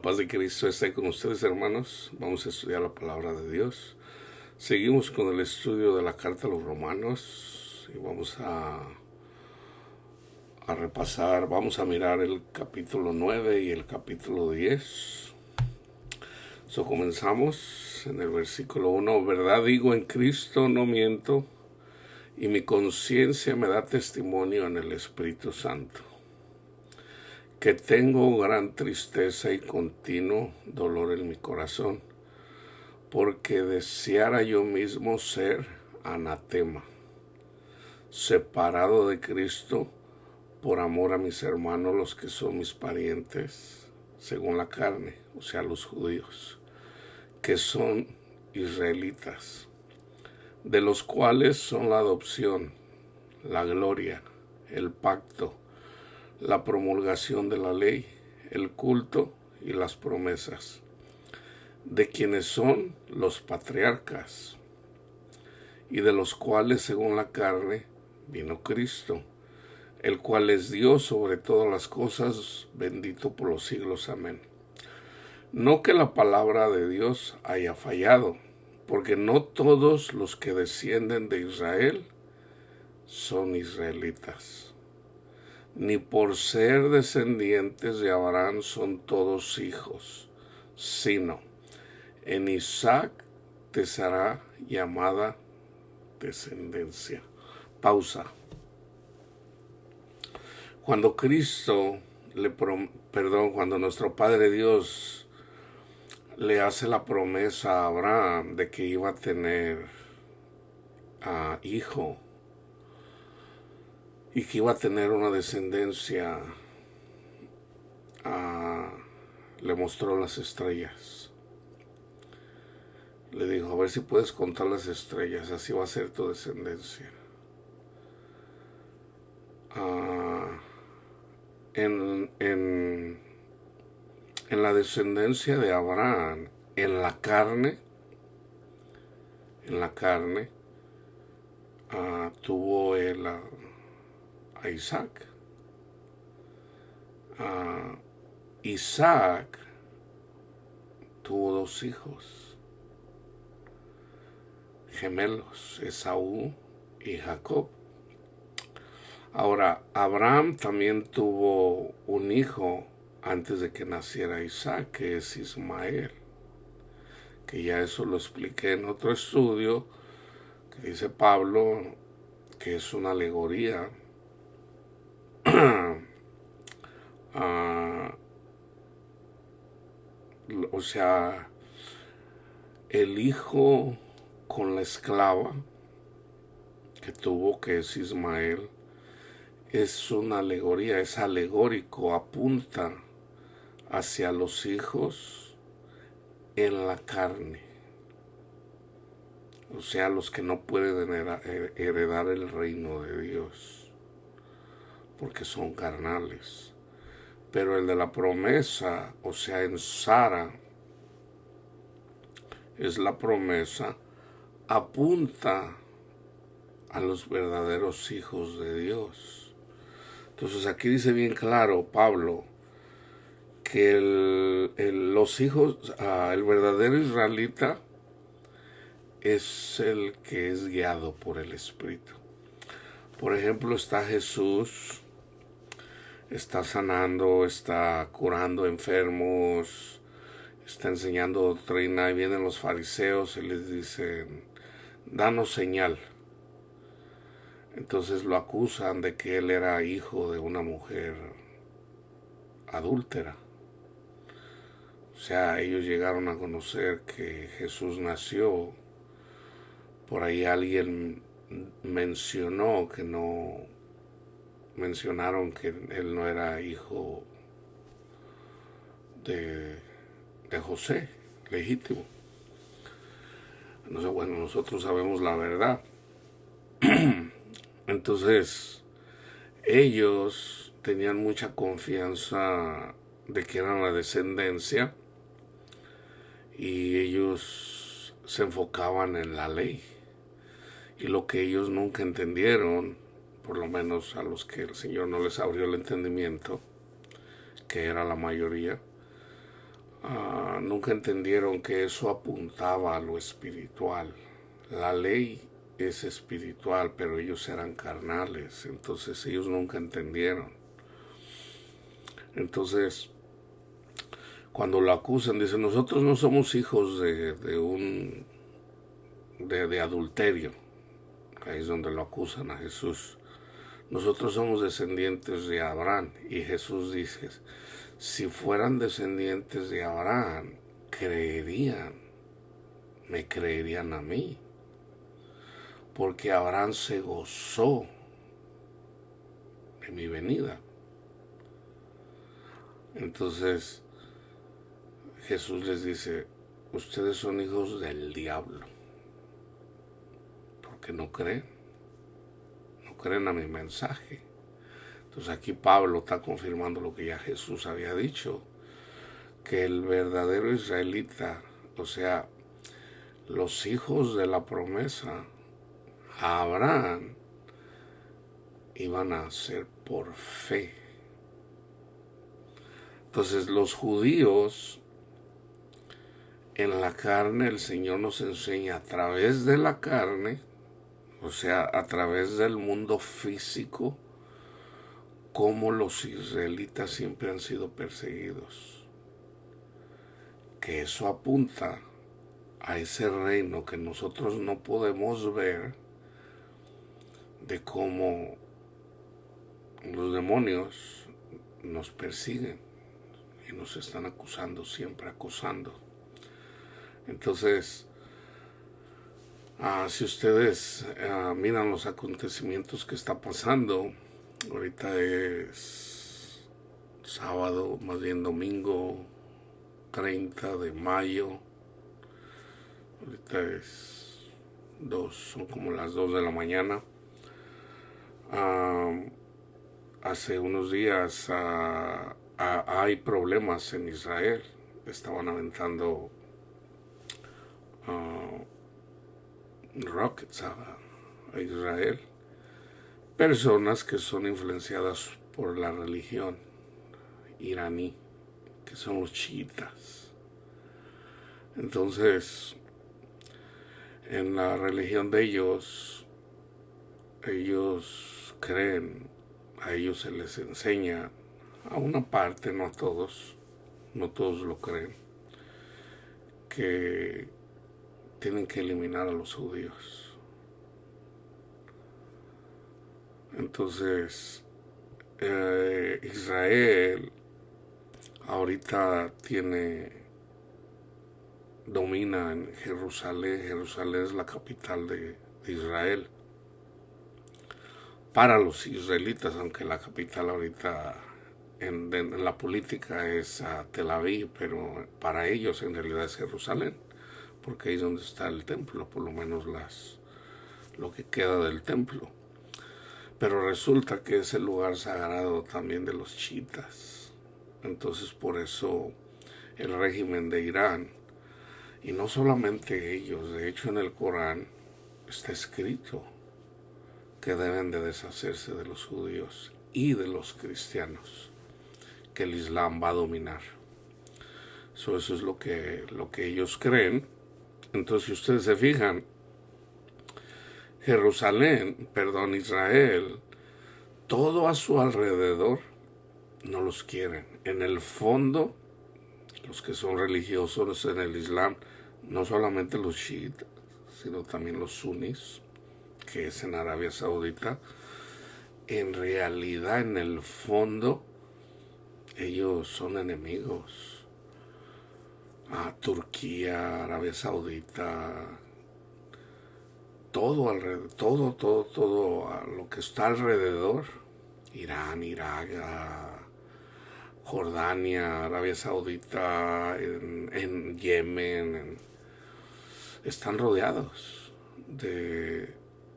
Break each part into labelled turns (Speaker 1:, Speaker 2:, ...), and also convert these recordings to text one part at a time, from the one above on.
Speaker 1: paz de Cristo esté con ustedes, hermanos. Vamos a estudiar la palabra de Dios. Seguimos con el estudio de la carta a los Romanos y vamos a repasar, vamos a mirar el capítulo 9 y el capítulo 10. Comenzamos en el versículo 1. Verdad digo, en Cristo no miento, y mi conciencia me da testimonio en el Espíritu Santo, que tengo gran tristeza y continuo dolor en mi corazón, porque deseara yo mismo ser anatema, separado de Cristo, por amor a mis hermanos, los que son mis parientes, según la carne, o sea, los judíos, que son israelitas, de los cuales son la adopción, la gloria, el pacto, la promulgación de la ley, el culto y las promesas, de quienes son los patriarcas, y de los cuales, según la carne, vino Cristo, el cual es Dios sobre todas las cosas, bendito por los siglos. Amén. No que la palabra de Dios haya fallado, porque no todos los que descienden de Israel son israelitas, ni por ser descendientes de Abraham son todos hijos, sino en Isaac te será llamada descendencia. Pausa. Cuando cuando nuestro Padre Dios le hace la promesa a Abraham de que iba a tener hijo y que iba a tener una descendencia, le mostró las estrellas. Le dijo, a ver si puedes contar las estrellas, así va a ser tu descendencia. En la descendencia de Abraham, en la carne, tuvo él a Isaac. Isaac tuvo dos hijos gemelos, Esaú y Jacob. Ahora, Abraham también tuvo un hijo antes de que naciera Isaac, que es Ismael, que ya eso lo expliqué en otro estudio, que dice Pablo que es una alegoría o sea, el hijo con la esclava que tuvo, que es Ismael, es una alegoría, es alegórico, apunta hacia los hijos en la carne, o sea, los que no pueden heredar el reino de Dios, porque son carnales. Pero el de la promesa, o sea, en Sara, es la promesa, apunta a los verdaderos hijos de Dios. Entonces aquí dice bien claro Pablo que los hijos, el verdadero israelita es el que es guiado por el Espíritu. Por ejemplo, está Jesús, está sanando, está curando enfermos, está enseñando doctrina, y vienen los fariseos y les dicen, danos señal. Entonces lo acusan de que él era hijo de una mujer adúltera. O sea, ellos llegaron a conocer que Jesús nació. Por ahí alguien mencionaron que él no era hijo de José, legítimo. Entonces, bueno, nosotros sabemos la verdad. Entonces, ellos tenían mucha confianza de que eran la descendencia y ellos se enfocaban en la ley. Y lo que ellos nunca entendieron, por lo menos a los que el Señor no les abrió el entendimiento, que era la mayoría, nunca entendieron que eso apuntaba a lo espiritual. La ley es espiritual, pero ellos eran carnales, entonces ellos nunca entendieron. Entonces, cuando lo acusan, dicen, nosotros no somos hijos de adulterio. Ahí es donde lo acusan a Jesús. Nosotros somos descendientes de Abraham. Y Jesús dice, si fueran descendientes de Abraham, me creerían a mí. Porque Abraham se gozó de mi venida. Entonces Jesús les dice, ustedes son hijos del diablo, porque no creen a mi mensaje. Entonces aquí Pablo está confirmando lo que ya Jesús había dicho, que el verdadero israelita, o sea, los hijos de la promesa a Abraham, iban a ser por fe. Entonces los judíos, en la carne, el Señor nos enseña a través de la carne, o sea, a través del mundo físico, cómo los israelitas siempre han sido perseguidos. Que eso apunta a ese reino que nosotros no podemos ver, de cómo los demonios nos persiguen y nos están acusando, siempre acosando. Entonces, si ustedes miran los acontecimientos que está pasando, ahorita es sábado, más bien domingo 30 de mayo, ahorita son como las 2 de la mañana. Hace unos días hay problemas en Israel, estaban aventando rockets a Israel, personas que son influenciadas por la religión iraní, que son los chiitas. Entonces, en la religión de ellos creen, a ellos se les enseña, a una parte, no todos lo creen, que tienen que eliminar a los judíos. Entonces, Israel ahorita domina en Jerusalén. Jerusalén es la capital de Israel. Para los israelitas, aunque la capital ahorita en la política es Tel Aviv, pero para ellos en realidad es Jerusalén, porque ahí es donde está el templo, por lo menos lo que queda del templo. Pero resulta que es el lugar sagrado también de los chiitas. Entonces por eso el régimen de Irán, y no solamente ellos, de hecho en el Corán está escrito que deben de deshacerse de los judíos y de los cristianos, que el Islam va a dominar. Eso es lo que ellos creen. Entonces, si ustedes se fijan, Israel, todo a su alrededor no los quieren. En el fondo, los que son religiosos en el Islam, no solamente los chiitas, sino también los suníes, que es en Arabia Saudita, en realidad, en el fondo, ellos son enemigos. Turquía, Arabia Saudita, todo lo que está alrededor, Irán, Irak, Jordania, Arabia Saudita, en Yemen, están rodeados de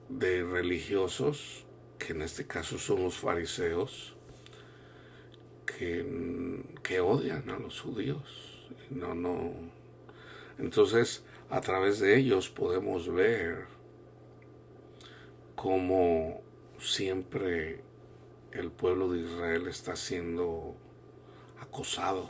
Speaker 1: religiosos, que en este caso son los fariseos, que odian a los judíos. Entonces, a través de ellos podemos ver cómo siempre el pueblo de Israel está siendo acosado.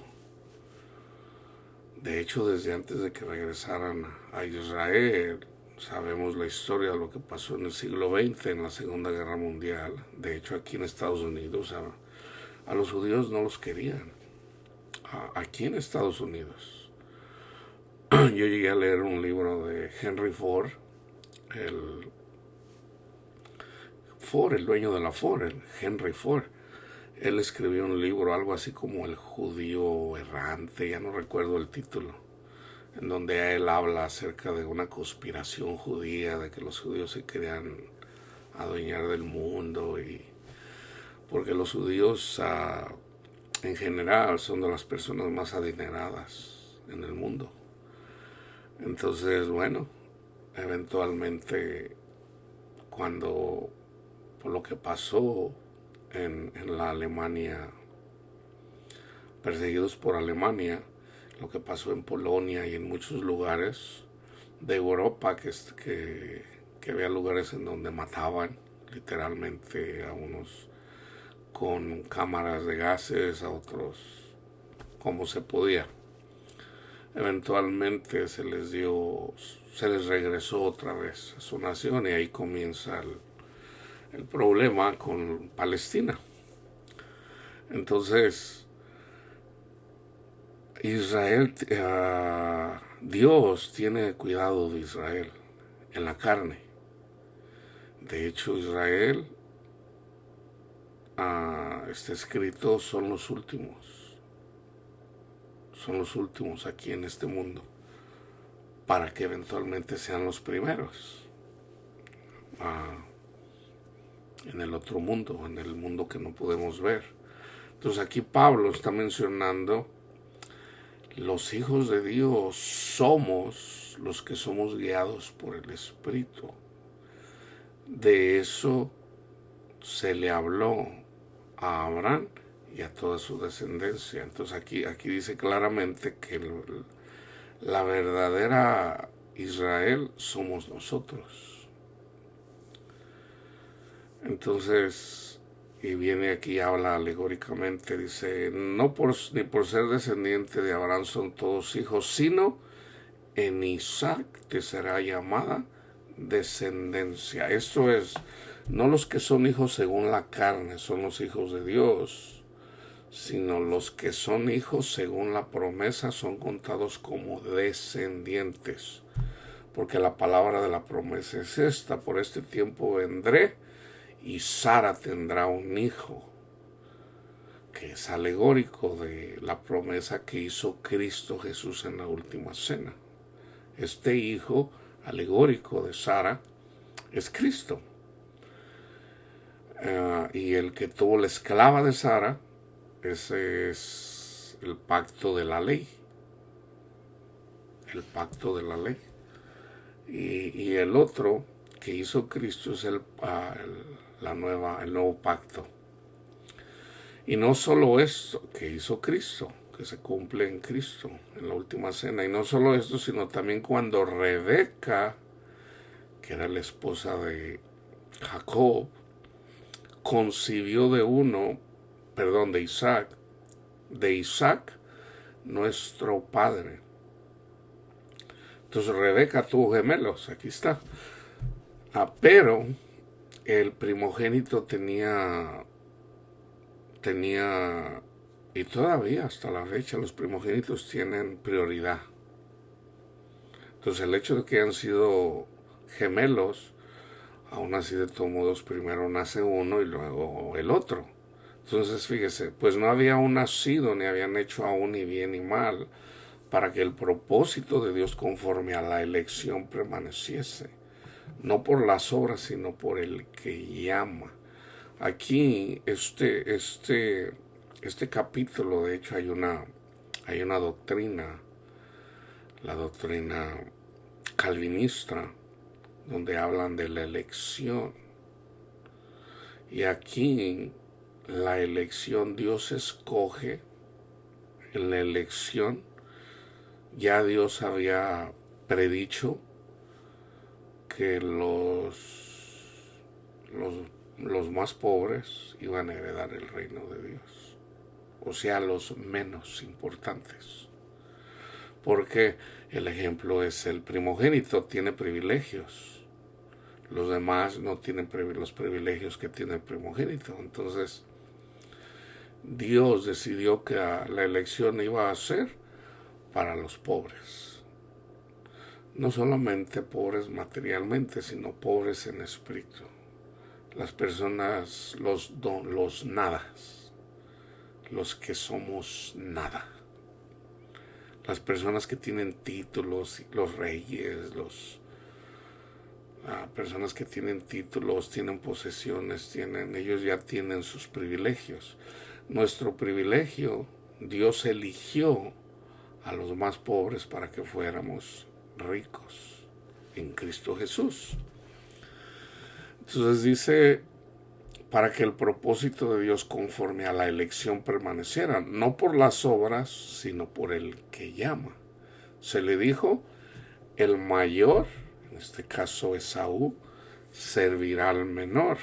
Speaker 1: De hecho, desde antes de que regresaran a Israel, sabemos la historia de lo que pasó en el siglo XX, en la Segunda Guerra Mundial. De hecho, aquí en Estados Unidos a los judíos no los querían. Aquí en Estados Unidos. Yo llegué a leer un libro de Henry Ford, el el dueño de la Ford, el Henry Ford. Él escribió un libro, algo así como El judío errante, ya no recuerdo el título, en donde él habla acerca de una conspiración judía, de que los judíos se querían adueñar del mundo, y porque los judíos en general son de las personas más adineradas en el mundo. Entonces, bueno, eventualmente cuando por lo que pasó en la Alemania, perseguidos por Alemania, lo que pasó en Polonia y en muchos lugares de Europa, que había lugares en donde mataban literalmente a unos con cámaras de gases, a otros como se podía. Eventualmente se les regresó otra vez a su nación, y ahí comienza el problema con Palestina. Entonces, Israel, Dios tiene cuidado de Israel en la carne. De hecho, Israel, está escrito, son los últimos aquí en este mundo, para que eventualmente sean los primeros en el otro mundo, en el mundo que no podemos ver. Entonces aquí Pablo está mencionando: los hijos de Dios somos los que somos guiados por el Espíritu. De eso se le habló a Abraham y a toda su descendencia. Entonces aquí dice claramente que la verdadera Israel somos nosotros. Entonces, y viene aquí, habla alegóricamente, dice: no ni por ser descendiente de Abraham son todos hijos, sino en Isaac te será llamada descendencia. Esto es, no los que son hijos según la carne son los hijos de Dios, sino los que son hijos según la promesa son contados como descendientes. Porque la palabra de la promesa es esta: por este tiempo vendré y Sara tendrá un hijo, que es alegórico de la promesa que hizo Cristo Jesús en la última cena. Este hijo alegórico de Sara es Cristo. Y el que tuvo la esclava de Sara, ese es el pacto de la ley. El pacto de la ley. Y el otro que hizo Cristo es el nuevo pacto. Y no solo esto que hizo Cristo, que se cumple en Cristo, en la última cena. Y no solo esto, sino también cuando Rebeca, que era la esposa de Jacob, concibió de Isaac, nuestro padre. Entonces Rebeca tuvo gemelos, aquí está. Pero el primogénito tenía, y todavía hasta la fecha los primogénitos tienen prioridad. Entonces el hecho de que hayan sido gemelos, aún así de todos modos primero nace uno y luego el otro. Entonces fíjese, pues no había aún nacido, ni habían hecho aún ni bien ni mal, para que el propósito de Dios conforme a la elección permaneciese, no por las obras, sino por el que llama. Aquí, este capítulo, de hecho, hay una doctrina, la doctrina calvinista, donde hablan de la elección. Y aquí, la elección, Dios escoge. En la elección, ya Dios había predicho que los más pobres iban a heredar el reino de Dios, o sea, los menos importantes. porque el ejemplo es el primogénito, tiene privilegios. Los demás no tienen los privilegios que tiene el primogénito. Entonces, Dios decidió que la elección iba a ser para los pobres. No solamente pobres materialmente, sino pobres en espíritu. Las personas, los nadas, los que somos nada. Las personas que tienen títulos, los reyes, personas que tienen títulos, tienen posesiones, ellos ya tienen sus privilegios. Nuestro privilegio, Dios eligió a los más pobres para que fuéramos ricos en Cristo Jesús. Entonces dice, para que el propósito de Dios conforme a la elección permaneciera, no por las obras, sino por el que llama. Se le dijo, el mayor, en este caso Esaú, servirá al menor,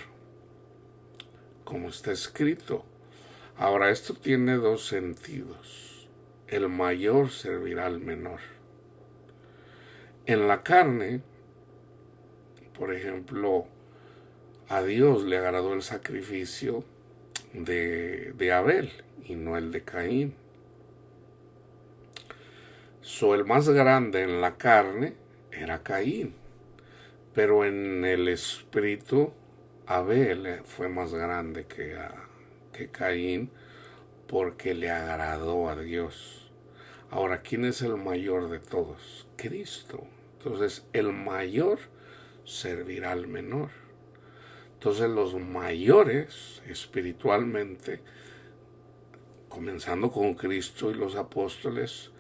Speaker 1: como está escrito. Ahora, esto tiene dos sentidos. El mayor servirá al menor. En la carne, por ejemplo, a Dios le agradó el sacrificio de Abel y no el de Caín. El más grande en la carne era Caín, pero en el espíritu Abel fue más grande que Caín porque le agradó a Dios. Ahora, ¿quién es el mayor de todos? Cristo. Entonces, el mayor servirá al menor. Entonces, los mayores espiritualmente, comenzando con Cristo y los apóstoles,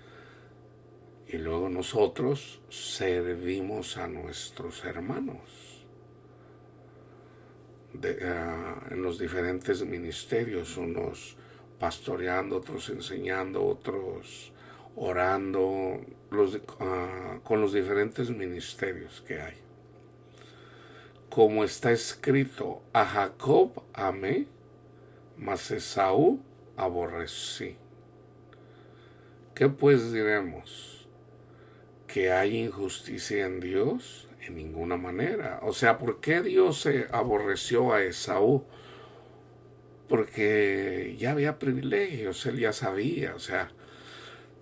Speaker 1: y luego nosotros servimos a nuestros hermanos en los diferentes ministerios, unos pastoreando, otros enseñando, otros orando, con los diferentes ministerios que hay. Como está escrito, a Jacob amé, mas Esaú aborrecí. ¿Qué pues diremos? ¿Que hay injusticia en Dios? En ninguna manera. O sea, ¿por qué Dios se aborreció a Esaú? Porque ya había privilegios, él ya sabía. O sea,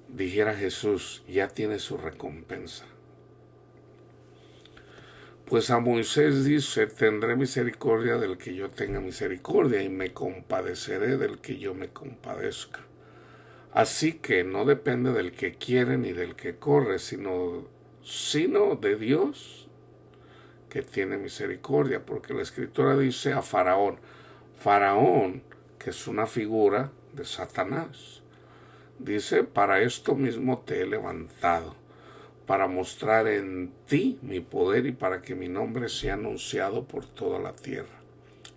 Speaker 1: dijera Jesús, ya tiene su recompensa. Pues a Moisés dice, tendré misericordia del que yo tenga misericordia y me compadeceré del que yo me compadezca. Así que no depende del que quiere ni del que corre, sino de Dios que tiene misericordia, porque la Escritura dice a Faraón, que es una figura de Satanás, dice, para esto mismo te he levantado, para mostrar en ti mi poder y para que mi nombre sea anunciado por toda la tierra.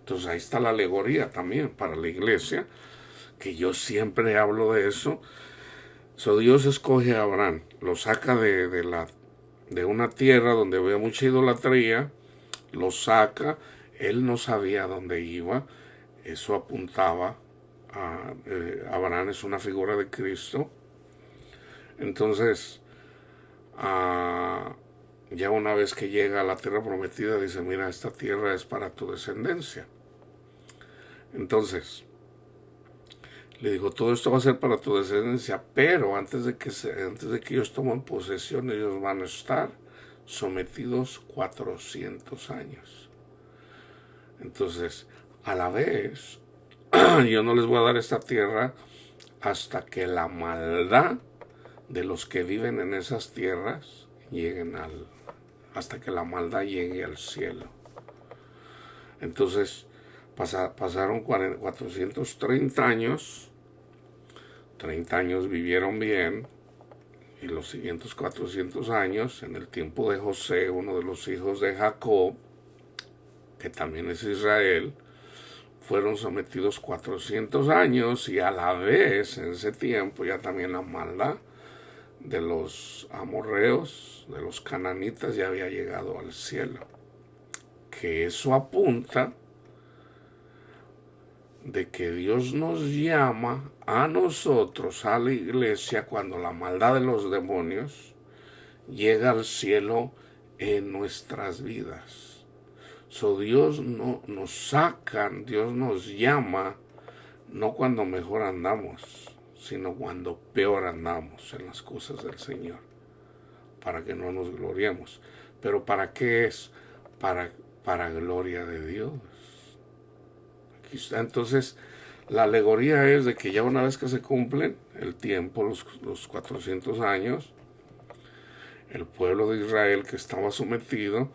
Speaker 1: Entonces ahí está la alegoría también para la iglesia, que yo siempre hablo de eso. Dios escoge a Abraham, lo saca de una tierra donde había mucha idolatría, lo saca, él no sabía dónde iba, eso apuntaba a Abraham es una figura de Cristo. Entonces, ya una vez que llega a la tierra prometida, dice, mira, esta tierra es para tu descendencia. Entonces, le dijo, todo esto va a ser para tu descendencia, pero antes de que ellos tomen posesión, ellos van a estar sometidos 400 años. Entonces, a la vez, yo no les voy a dar esta tierra hasta que la maldad de los que viven en esas tierras hasta que la maldad llegue al cielo. Entonces, pasaron 430 años, 30 años vivieron bien, y los siguientes 400 años, en el tiempo de José, uno de los hijos de Jacob, que también es Israel, fueron sometidos 400 años, y a la vez, en ese tiempo, ya también la maldad de los amorreos, de los cananitas, ya había llegado al cielo. Que eso apunta de que Dios nos llama a nosotros, a la iglesia, cuando la maldad de los demonios llega al cielo en nuestras vidas. Dios no nos saca, Dios nos llama, no cuando mejor andamos, sino cuando peor andamos en las cosas del Señor, para que no nos gloriemos. Pero ¿para qué es? Para gloria de Dios. Aquí está. Entonces, la alegoría es de que ya una vez que se cumplen el tiempo, los 400 años, el pueblo de Israel que estaba sometido,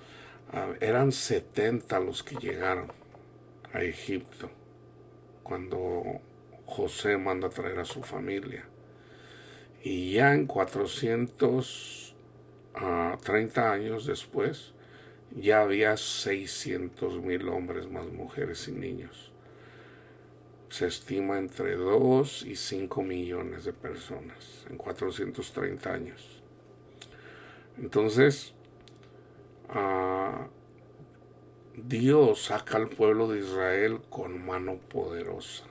Speaker 1: eran 70 los que llegaron a Egipto cuando José manda a traer a su familia. Y ya en 430 años después, ya había 600,000 hombres más mujeres y niños. Se estima entre 2 y 5 millones de personas en 430 años. Entonces, Dios saca al pueblo de Israel con mano poderosa.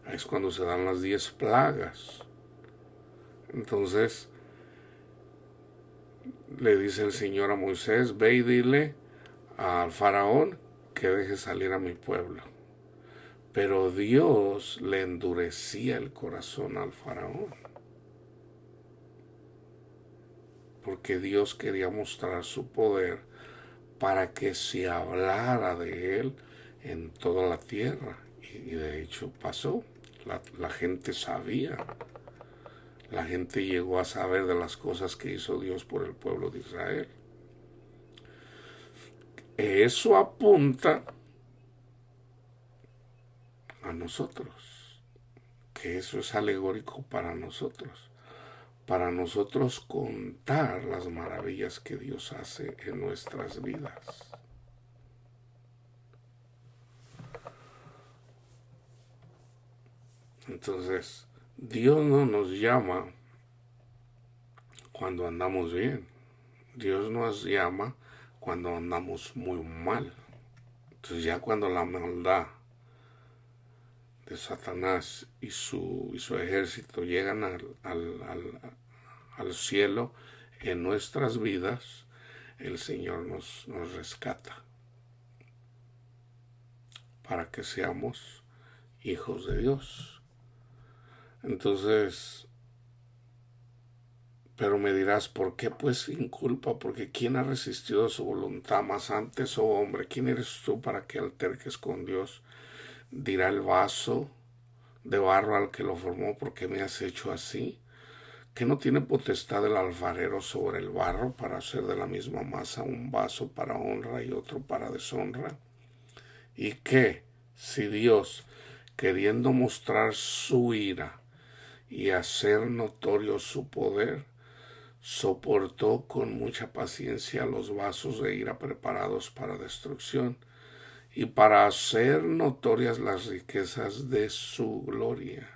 Speaker 1: Ahí es cuando se dan las 10 plagas. Entonces, le dice el Señor a Moisés: ve y dile al faraón que deje salir a mi pueblo. Pero Dios le endurecía el corazón al faraón, porque Dios quería mostrar su poder para que se hablara de él en toda la tierra. Y de hecho pasó. La gente sabía. La gente llegó a saber de las cosas que hizo Dios por el pueblo de Israel. Eso apunta a nosotros, que eso es alegórico para nosotros contar las maravillas que Dios hace en nuestras vidas. Entonces, Dios no nos llama cuando andamos bien. Dios nos llama cuando andamos muy mal. Entonces ya cuando la maldad de Satanás y su ejército llegan al cielo en nuestras vidas, el Señor nos rescata para que seamos hijos de Dios. Entonces, pero me dirás, ¿por qué pues sin culpa? Porque ¿quién ha resistido a su voluntad? Más antes, oh hombre, ¿quién eres tú para que alterques con Dios? Dirá el vaso de barro al que lo formó: ¿por qué me has hecho así? ¿Que no tiene potestad el alfarero sobre el barro para hacer de la misma masa un vaso para honra y otro para deshonra? ¿Y qué si Dios, queriendo mostrar su ira y hacer notorio su poder, soportó con mucha paciencia los vasos de ira preparados para destrucción y para hacer notorias las riquezas de su gloria?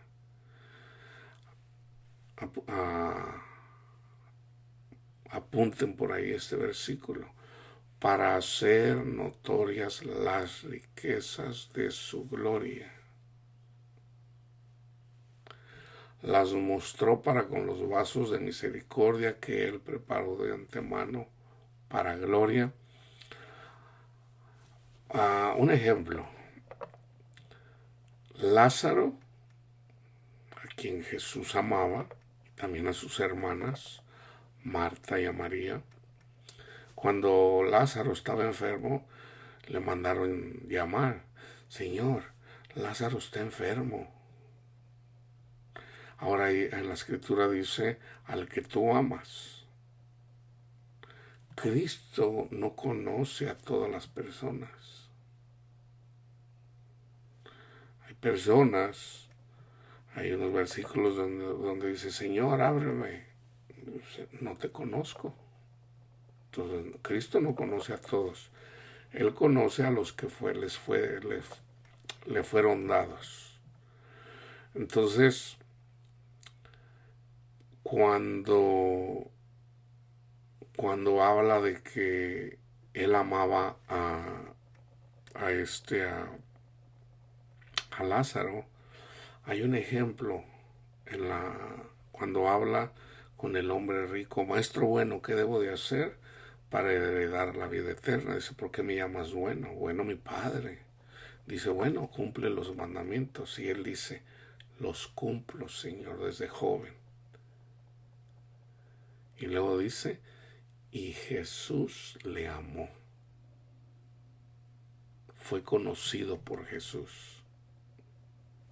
Speaker 1: Apunten por ahí este versículo: para hacer notorias las riquezas de su gloria. Las mostró para con los vasos de misericordia que él preparó de antemano para gloria. Un ejemplo: Lázaro, a quien Jesús amaba, también a sus hermanas Marta y a María. Cuando Lázaro estaba enfermo, le mandaron llamar: Señor, Lázaro está enfermo. Ahora en la escritura dice: al que tú amas. Cristo no conoce a todas las personas. Hay personas, hay unos versículos donde dice: Señor, ábreme. No te conozco. Entonces, Cristo no conoce a todos. Él conoce a los que le fueron dados. Entonces, cuando habla de que él amaba a a Lázaro, hay un ejemplo cuando habla con el hombre rico: maestro bueno, ¿qué debo de hacer para heredar la vida eterna? Dice: ¿por qué me llamas bueno? Bueno, mi padre. Dice: bueno, cumple los mandamientos. Y él dice: los cumplo, Señor, desde joven. Y luego dice: y Jesús le amó. Fue conocido por Jesús.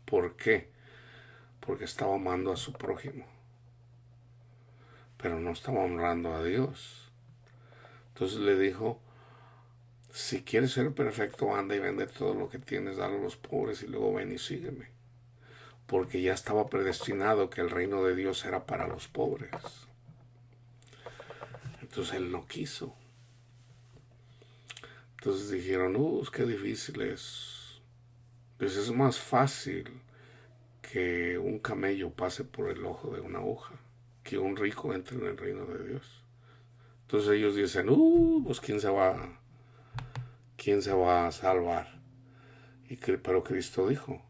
Speaker 1: ¿Por qué? Porque estaba amando a su prójimo, pero no estaba honrando a Dios. Entonces le dijo: si quieres ser perfecto, anda y vende todo lo que tienes, dale a los pobres y luego ven y sígueme. Porque ya estaba predestinado que el reino de Dios era para los pobres. Entonces él no quiso. Entonces dijeron: qué difícil es. Pues es más fácil que un camello pase por el ojo de una aguja que un rico entre en el reino de Dios. Entonces ellos dicen: pues quién se va a salvar. Pero Cristo dijo: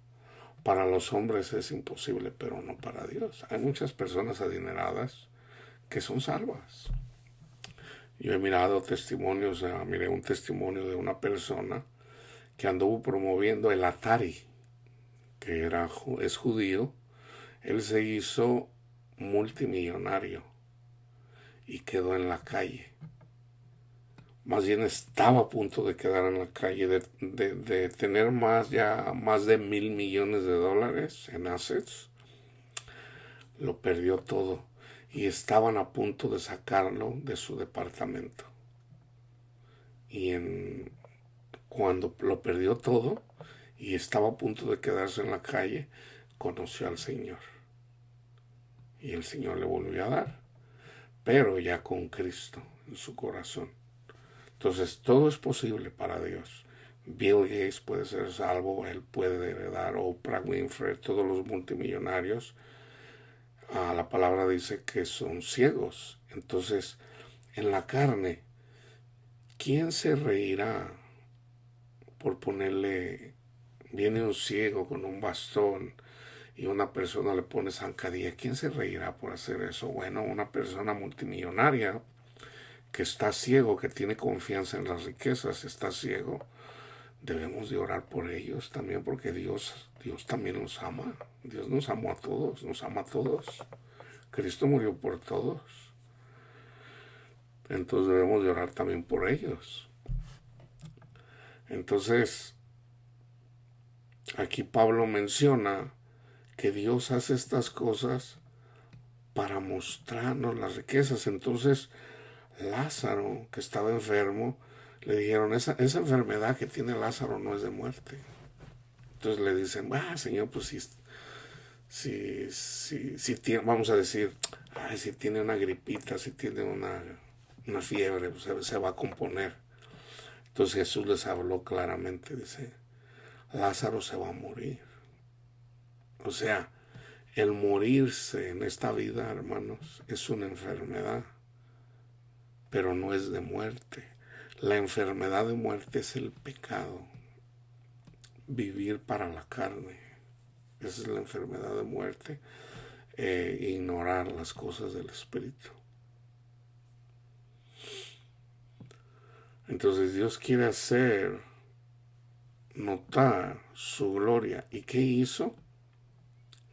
Speaker 1: para los hombres es imposible, pero no para Dios. Hay muchas personas adineradas que son salvas. Yo he mirado testimonios, miré un testimonio de una persona que anduvo promoviendo el Atari, que es judío. Él se hizo multimillonario y quedó en la calle. Más bien estaba a punto de quedar en la calle, de tener más de $1,000 millones en assets. Lo perdió todo y estaban a punto de sacarlo de su departamento. Y cuando lo perdió todo y estaba a punto de quedarse en la calle, conoció al Señor. Y el Señor le volvió a dar, pero ya con Cristo en su corazón. Entonces todo es posible para Dios. Bill Gates puede ser salvo, él puede heredar. Oprah Winfrey, todos los multimillonarios, la palabra dice que son ciegos. Entonces, en la carne, ¿quién se reirá por ponerle? Viene un ciego con un bastón y una persona le pone zancadilla. ¿Quién se reirá por hacer eso? Bueno, una persona multimillonaria que está ciego, que tiene confianza en las riquezas, está ciego. Debemos de orar por ellos también, porque Dios también los ama. Dios nos amó a todos, nos ama a todos. Cristo murió por todos. Entonces debemos de orar también por ellos. Entonces, aquí Pablo menciona que Dios hace estas cosas para mostrarnos las riquezas. Entonces, Lázaro, que estaba enfermo, le dijeron: esa enfermedad que tiene Lázaro no es de muerte. Entonces le dicen: Señor, pues si tiene, vamos a decir, si tiene una gripita, si tiene una fiebre, pues se va a componer. Entonces Jesús les habló claramente, dice: Lázaro se va a morir. O sea, el morirse en esta vida, hermanos, es una enfermedad, pero no es de muerte. La enfermedad de muerte es el pecado, vivir para la carne. Esa es la enfermedad de muerte, ignorar las cosas del Espíritu. Entonces Dios quiere hacer notar su gloria. ¿Y qué hizo?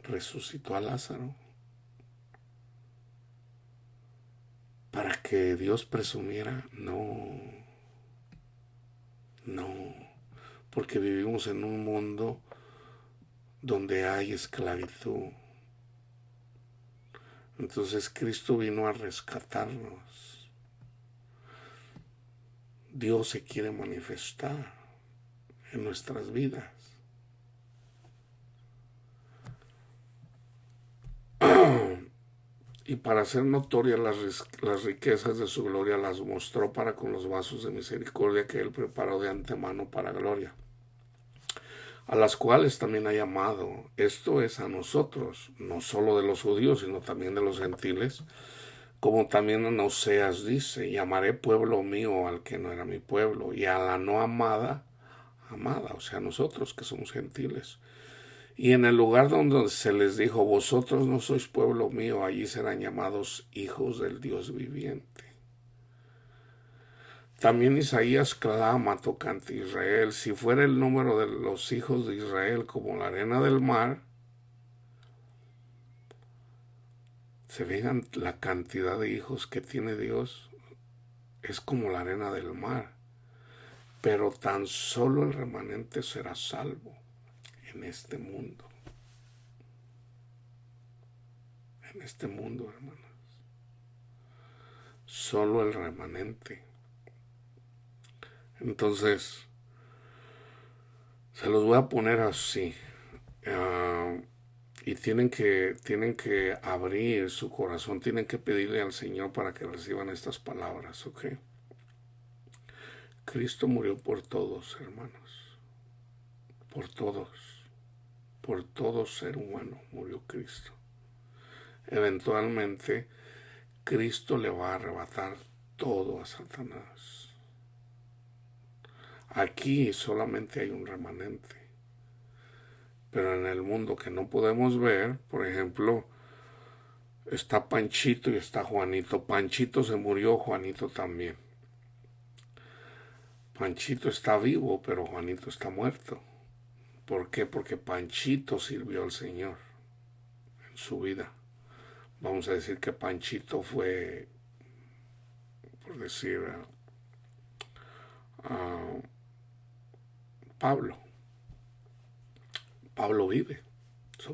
Speaker 1: Resucitó a Lázaro para que Dios presumiera. No, porque vivimos en un mundo donde hay esclavitud. Entonces Cristo vino a rescatarnos. Dios se quiere manifestar en nuestras vidas. Y para hacer notorias las riquezas de su gloria, las mostró para con los vasos de misericordia que Él preparó de antemano para gloria, a las cuales también ha llamado. Esto es a nosotros, no solo de los judíos, sino también de los gentiles, como también en Oseas dice: llamaré pueblo mío al que no era mi pueblo, y a la no amada, o sea, nosotros que somos gentiles, Y en el lugar donde se les dijo, vosotros no sois pueblo mío, allí serán llamados hijos del Dios viviente. También Isaías clama tocante a Israel, si fuera el número de los hijos de Israel como la arena del mar, se vean la cantidad de hijos que tiene Dios, es como la arena del mar, pero tan solo el remanente será salvo en este mundo. En este mundo, hermanos. Solo el remanente. Entonces, se los voy a poner así. Y tienen que abrir su corazón, tienen que pedirle al Señor para que reciban estas palabras, ¿ok? Cristo murió por todos, hermanos. Por todos. Por todo ser humano murió Cristo. Eventualmente, Cristo le va a arrebatar todo a Satanás. Aquí solamente hay un remanente. Pero en el mundo que no podemos ver, por ejemplo, está Panchito y está Juanito. Panchito se murió, Juanito también. Panchito está vivo, pero Juanito está muerto. ¿Por qué? Porque Panchito sirvió al Señor en su vida. Vamos a decir que Panchito fue, por decir, Pablo. Pablo vive.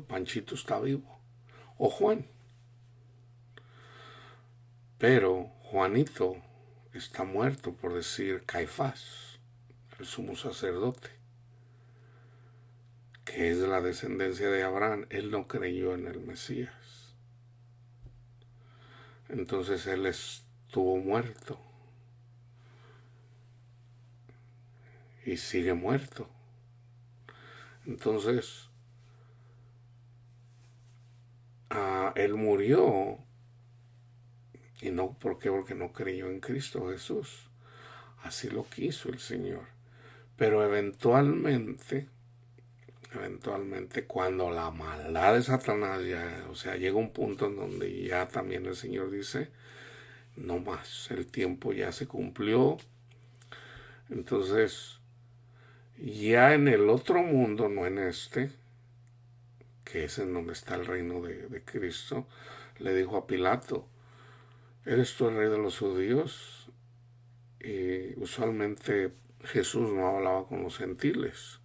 Speaker 1: Panchito está vivo. O Juan. Pero Juanito está muerto, por decir Caifás, el sumo sacerdote, que es de la descendencia de Abraham. Él no creyó en el Mesías. Entonces él estuvo muerto. Y sigue muerto. Entonces, él murió. Y no, ¿por qué? Porque no creyó en Cristo Jesús. Así lo quiso el Señor. Pero eventualmente, cuando la maldad de Satanás ya, o sea, llega un punto en donde ya también el Señor dice, no más, el tiempo ya se cumplió. Entonces, ya en el otro mundo, no en este, que es en donde está el reino de Cristo, le dijo a Pilato, ¿eres tú el rey de los judíos? Y usualmente Jesús no hablaba con los gentiles.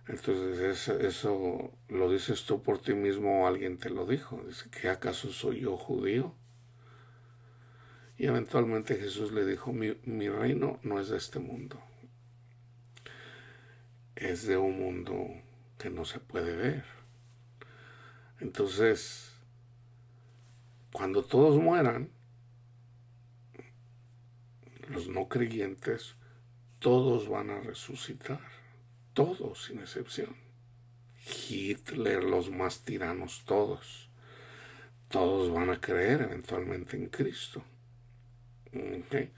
Speaker 1: Entonces eso lo dices tú por ti mismo o alguien te lo dijo. Dice, ¿qué acaso soy yo judío? Y eventualmente Jesús le dijo, mi reino no es de este mundo. Es de un mundo que no se puede ver. Entonces, cuando todos mueran, los no creyentes, todos van a resucitar. Todos, sin excepción. Hitler, los más tiranos, todos van a creer eventualmente en Cristo. ¿Okay?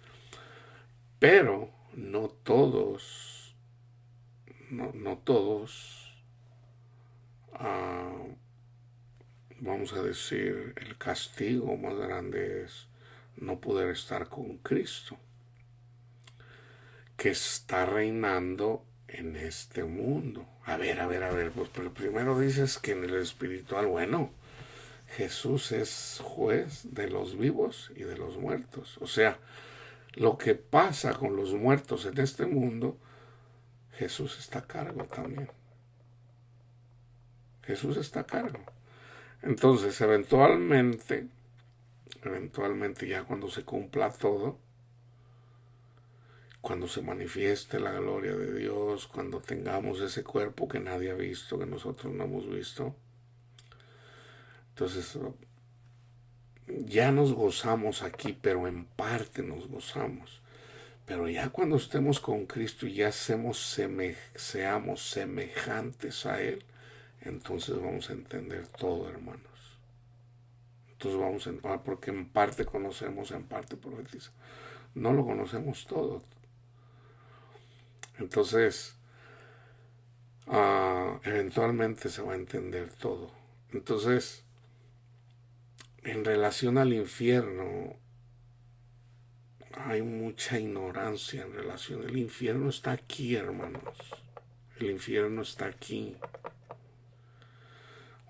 Speaker 1: Pero no todos, no todos, vamos a decir, el castigo más grande es no poder estar con Cristo, que está reinando en este mundo. A ver, pues pero primero dices que en el espiritual, bueno, Jesús es juez de los vivos y de los muertos. O sea, lo que pasa con los muertos en este mundo, Jesús está a cargo también. Jesús está a cargo. Entonces, eventualmente ya cuando se cumpla todo, cuando se manifieste la gloria de Dios, cuando tengamos ese cuerpo que nadie ha visto, que nosotros no hemos visto, entonces ya nos gozamos aquí, pero en parte nos gozamos. Pero ya cuando estemos con Cristo y ya seamos semejantes a Él, entonces vamos a entender todo, hermanos. Entonces vamos a entender, porque en parte conocemos, en parte profetizamos. No lo conocemos todo. Entonces, eventualmente se va a entender todo. Entonces, en relación al infierno, hay mucha ignorancia en relación. El infierno está aquí, hermanos. El infierno está aquí.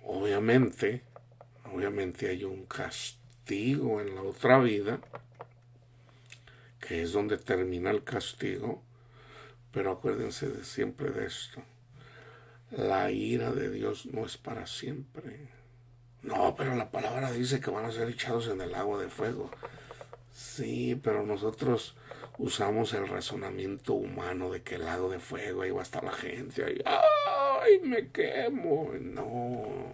Speaker 1: Obviamente hay un castigo en la otra vida, que es donde termina el castigo, pero acuérdense siempre de esto. La ira de Dios no es para siempre. No, pero la palabra dice que van a ser echados en el agua de fuego. Sí, pero nosotros usamos el razonamiento humano de que el lago de fuego, ahí va a estar la gente, ahí, ¡ay, me quemo! No.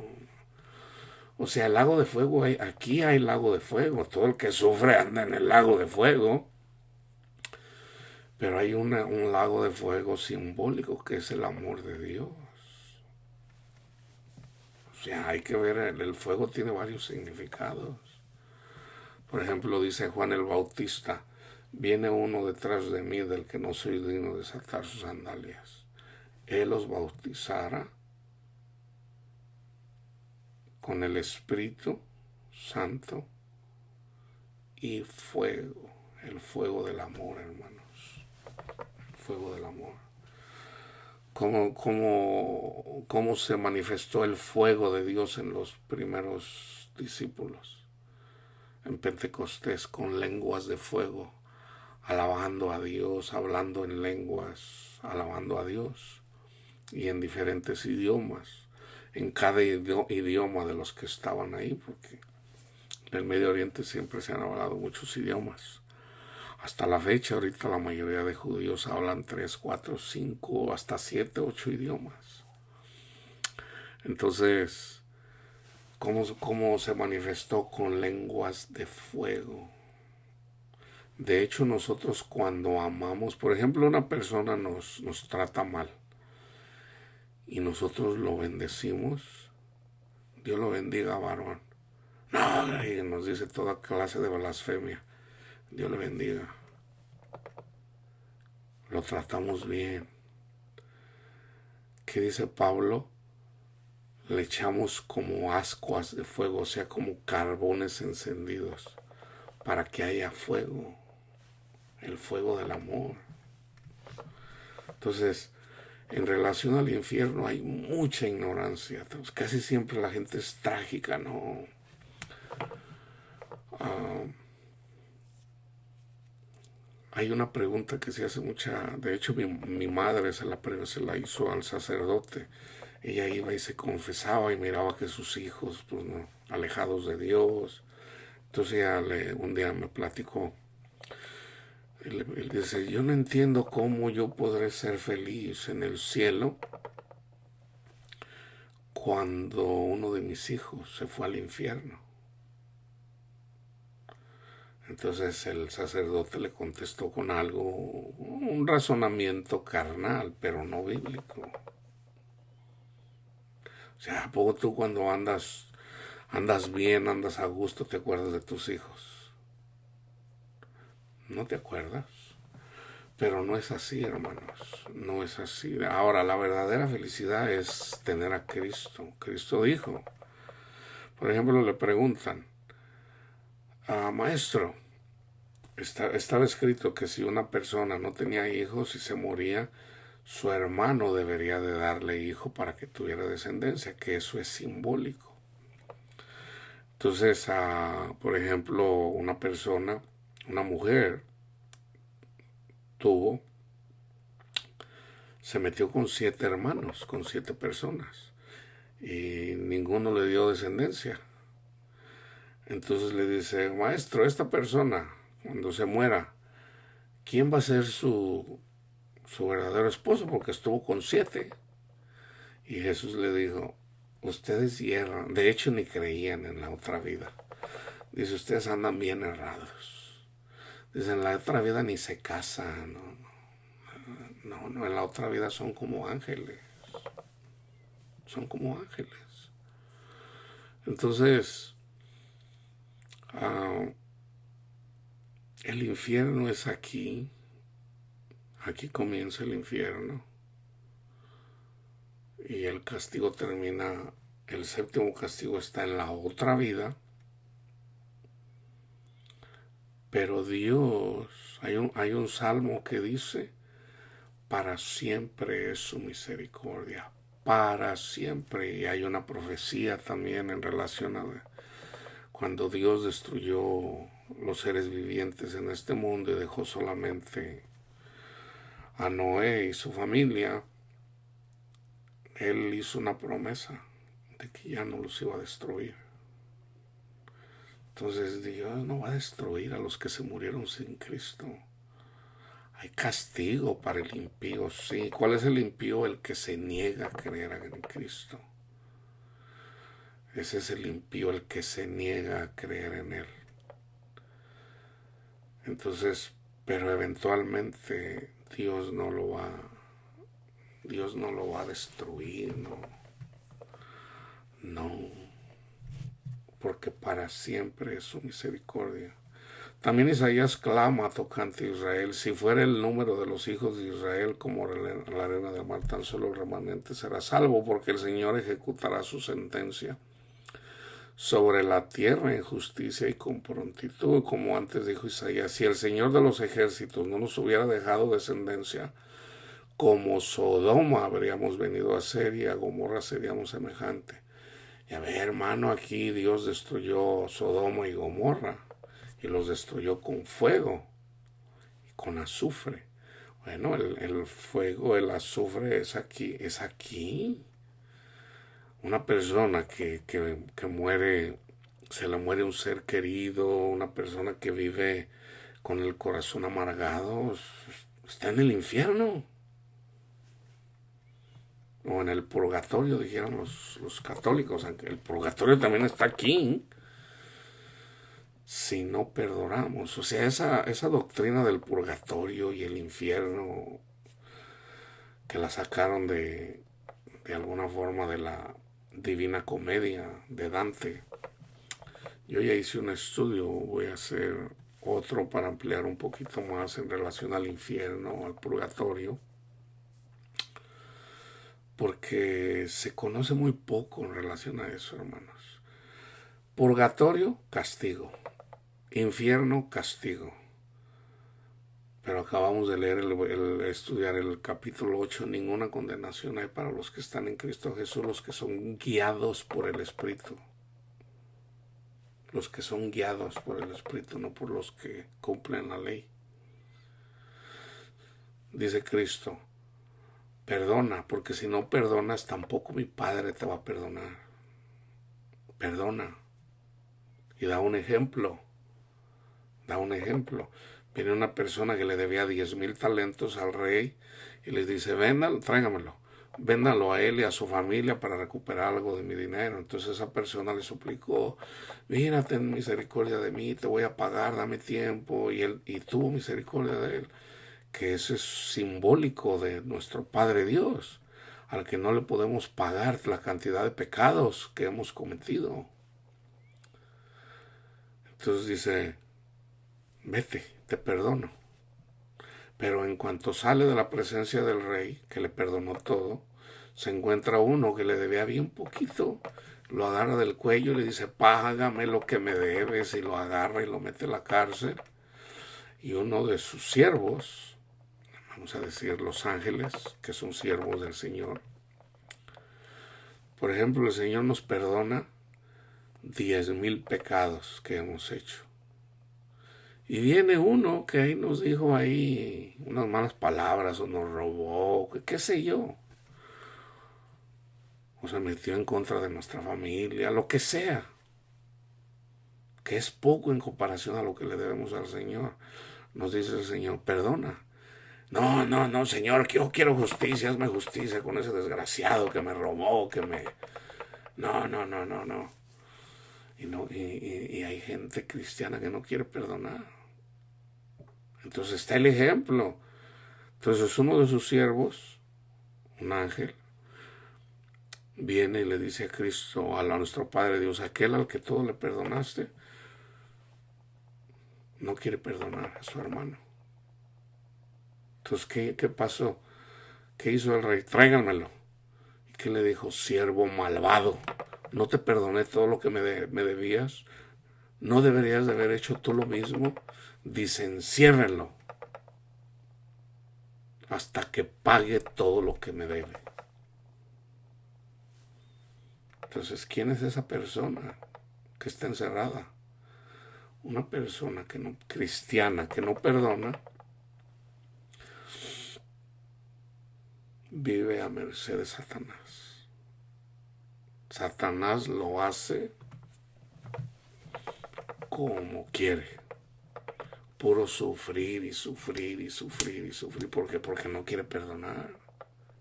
Speaker 1: O sea, el lago de fuego, aquí hay lago de fuego. Todo el que sufre anda en el lago de fuego. Pero hay un lago de fuego simbólico que es el amor de Dios. O sea, hay que ver, el fuego tiene varios significados. Por ejemplo, dice Juan el Bautista, viene uno detrás de mí del que no soy digno de desatar sus sandalias. Él os bautizará con el Espíritu Santo y fuego, el fuego del amor, hermanos, el fuego del amor. ¿Cómo se manifestó el fuego de Dios en los primeros discípulos? En Pentecostés, con lenguas de fuego, alabando a Dios, hablando en lenguas, alabando a Dios, y en diferentes idiomas, en cada idioma de los que estaban ahí, porque en el Medio Oriente siempre se han hablado muchos idiomas. Hasta la fecha, ahorita la mayoría de judíos hablan 3, 4, 5, hasta 7, 8 idiomas. Entonces, ¿cómo se manifestó con lenguas de fuego? De hecho, nosotros cuando amamos, por ejemplo, una persona nos trata mal y nosotros lo bendecimos, Dios lo bendiga, varón. No, y nos dice toda clase de blasfemia. Dios le bendiga. Lo tratamos bien. ¿Qué dice Pablo? Le echamos como ascuas de fuego, o sea, como carbones encendidos, para que haya fuego, el fuego del amor. Entonces, en relación al infierno hay mucha ignorancia. Casi siempre la gente es trágica, ¿no? Hay una pregunta que se hace mucha, de hecho mi madre se la hizo al sacerdote. Ella iba y se confesaba y miraba que sus hijos, pues no, alejados de Dios. Entonces ella un día me platicó. Él dice, yo no entiendo cómo yo podré ser feliz en el cielo cuando uno de mis hijos se fue al infierno. Entonces el sacerdote le contestó con algo, un razonamiento carnal, pero no bíblico. O sea, ¿a poco tú cuando andas bien, andas a gusto, te acuerdas de tus hijos? ¿No te acuerdas? Pero no es así, hermanos, no es así. Ahora, la verdadera felicidad es tener a Cristo. Cristo dijo, por ejemplo, le preguntan, maestro, estaba escrito que si una persona no tenía hijos y se moría, su hermano debería de darle hijo para que tuviera descendencia, que eso es simbólico. Entonces, por ejemplo, una mujer, se metió con 7 hermanos, con 7 personas, y ninguno le dio descendencia. Entonces le dice, maestro, esta persona, cuando se muera, ¿quién va a ser su verdadero esposo? Porque estuvo con 7. Y Jesús le dijo, ustedes hierran, de hecho ni creían en la otra vida. Dice, ustedes andan bien errados. Dice, en la otra vida ni se casan, no, en la otra vida son como ángeles. Son como ángeles. Entonces, el infierno es aquí. Aquí comienza el infierno. y el castigo termina, el séptimo castigo está en la otra vida, pero Dios, hay un salmo que dice, para siempre es su misericordia, para siempre. Y hay una profecía también en relación a cuando Dios destruyó los seres vivientes en este mundo y dejó solamente a Noé y su familia. Él hizo una promesa de que ya no los iba a destruir. Entonces Dios no va a destruir a los que se murieron sin Cristo. Hay castigo para el impío, sí. ¿Cuál es el impío? El que se niega a creer en Cristo. Ese es el impío, el que se niega a creer en Él. Entonces, pero eventualmente Dios no lo va a destruir, no. No, porque para siempre es su misericordia. También Isaías clama tocante a Israel, si fuera el número de los hijos de Israel como la arena del mar, tan solo el remanente será salvo, porque el Señor ejecutará su sentencia sobre la tierra en justicia y con prontitud, como antes dijo Isaías, si el Señor de los ejércitos no nos hubiera dejado descendencia, como Sodoma habríamos venido a ser y a Gomorra seríamos semejante. Y a ver, hermano, aquí Dios destruyó Sodoma y Gomorra y los destruyó con fuego y con azufre. Bueno, el fuego, el azufre es aquí, es aquí. Una persona que muere, se le muere un ser querido, una persona que vive con el corazón amargado, está en el infierno. O en el purgatorio, dijeron los católicos, aunque el purgatorio también está aquí, si no perdonamos. O sea, esa doctrina del purgatorio y el infierno, que la sacaron de alguna forma de la Divina Comedia de Dante. Yo ya hice un estudio, voy a hacer otro para ampliar un poquito más en relación al infierno, al purgatorio, porque se conoce muy poco en relación a eso, hermanos. Purgatorio, castigo. Infierno, castigo. Pero acabamos de leer, estudiar el capítulo 8, ninguna condenación hay para los que están en Cristo Jesús, los que son guiados por el Espíritu. Los que son guiados por el Espíritu, no por los que cumplen la ley. Dice Cristo, perdona, porque si no perdonas, tampoco mi Padre te va a perdonar. Perdona. Y da un ejemplo. Viene una persona que le debía 10,000 talentos al rey y les dice, tráigamelo. Véndalo a él y a su familia para recuperar algo de mi dinero. Entonces esa persona le suplicó, mira, ten misericordia de mí, te voy a pagar, dame tiempo. Y él tuvo misericordia de él, que eso es simbólico de nuestro Padre Dios, al que no le podemos pagar la cantidad de pecados que hemos cometido. Entonces dice, vete, te perdono. Pero en cuanto sale de la presencia del rey, que le perdonó todo, se encuentra uno que le debía bien poquito, lo agarra del cuello y le dice, págame lo que me debes, y lo agarra y lo mete en la cárcel. Y uno de sus siervos, vamos a decir los ángeles, que son siervos del Señor, por ejemplo, el Señor nos perdona 10,000 pecados que hemos hecho. Y viene uno que ahí nos dijo ahí unas malas palabras o nos robó, qué sé yo. O se metió en contra de nuestra familia, lo que sea. Que es poco en comparación a lo que le debemos al Señor. Nos dice el Señor, perdona. No, Señor, yo quiero justicia, hazme justicia con ese desgraciado que me robó, que me... No. Y hay gente cristiana que no quiere perdonar. Entonces está el ejemplo. Entonces uno de sus siervos, un ángel, viene y le dice a Cristo, a nuestro Padre Dios, aquel al que todo le perdonaste, no quiere perdonar a su hermano. Entonces, ¿qué pasó? ¿Qué hizo el rey? Tráiganmelo. ¿Qué le dijo? Siervo malvado, ¿no te perdoné todo lo que me debías? ¿No deberías de haber hecho tú lo mismo? Dice, enciérrenlo hasta que pague todo lo que me debe. Entonces, ¿quién es esa persona que está encerrada? Una persona que no, cristiana, que no perdona, vive a merced de Satanás. Satanás lo hace como quiere. Puro sufrir y sufrir y sufrir y sufrir. ¿Por qué? Porque no quiere perdonar.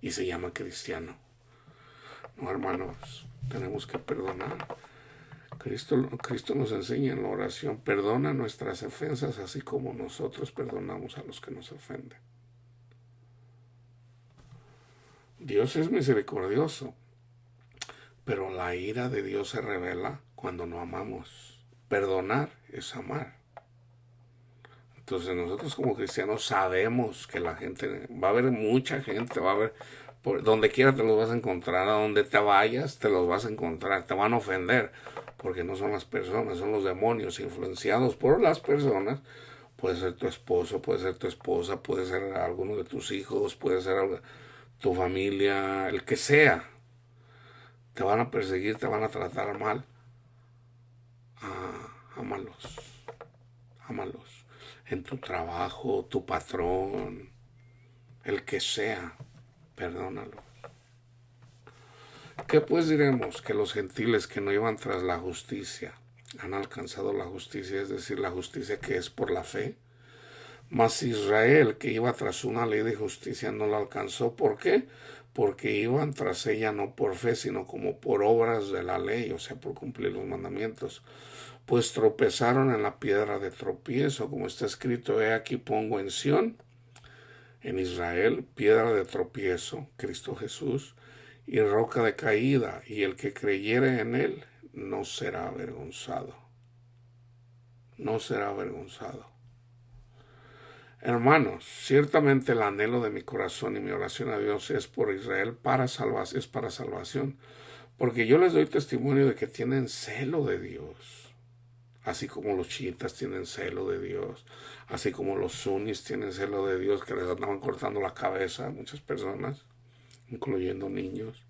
Speaker 1: Y se llama cristiano. No, hermanos, tenemos que perdonar. Cristo nos enseña en la oración, perdona nuestras ofensas así como nosotros perdonamos a los que nos ofenden. Dios es misericordioso, pero la ira de Dios se revela cuando no amamos. Perdonar es amar. Entonces nosotros como cristianos sabemos que la gente, va a haber mucha gente, va a haber, por donde quiera te los vas a encontrar, a donde te vayas te los vas a encontrar, te van a ofender, porque no son las personas, son los demonios influenciados por las personas. Puede ser tu esposo, puede ser tu esposa, puede ser alguno de tus hijos, puede ser tu familia, el que sea. Te van a perseguir, te van a tratar mal. Ámalos, ámalos. En tu trabajo, tu patrón, el que sea, perdónalo. ¿Qué pues diremos? Que los gentiles que no iban tras la justicia han alcanzado la justicia, es decir, la justicia que es por la fe. Mas Israel, que iba tras una ley de justicia, no la alcanzó. ¿Por qué? Porque iban tras ella no por fe, sino como por obras de la ley, o sea, por cumplir los mandamientos. Pues tropezaron en la piedra de tropiezo, como está escrito, he aquí pongo en Sión, en Israel, piedra de tropiezo, Cristo Jesús, y roca de caída, y el que creyere en él no será avergonzado. No será avergonzado. Hermanos, ciertamente el anhelo de mi corazón y mi oración a Dios es por Israel es para salvación, porque yo les doy testimonio de que tienen celo de Dios. Así como los chiitas tienen celo de Dios, así como los sunnis tienen celo de Dios, que les andaban cortando la cabeza a muchas personas, incluyendo niños,